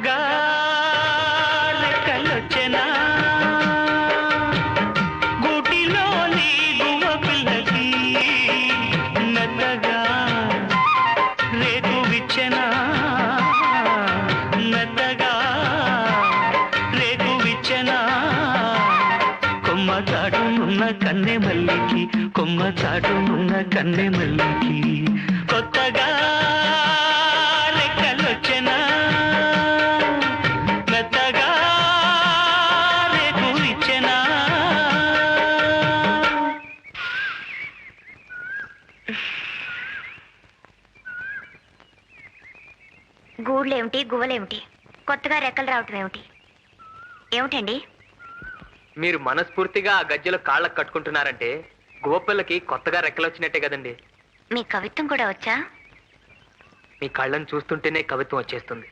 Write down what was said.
కొత్తగా రెక్కలొచ్చెనా గూటిలోని గువ్వ పిల్లకి మెత్తగా రేగు విచ్చెనా మెత్తగా రేగు విచ్చెనా కొమ్మ చాటునున్న కన్నె మల్లికి కొమ్మ చాటునున్న కన్నె మల్లికి కొత్తగా రెక్కలొచ్చెనా మెత్తగా రేగు విచ్చెనా. గూళ్ళేమిటి గువ్వలేమిటి, కొత్తగా రెక్కలు రావటం ఏమిటి? ఏమిటండి? మీరు మనస్ఫూర్తిగా ఆ గజ్జెలు కాళ్ళకు కట్టుకుంటున్నారంటే గువ్వపిల్లకి కొత్తగా రెక్కలు వచ్చినట్టే కదండి. మీ కవిత్వం కూడా వచ్చా? మీ కళ్ళను చూస్తుంటేనే కవిత్వం వచ్చేస్తుంది.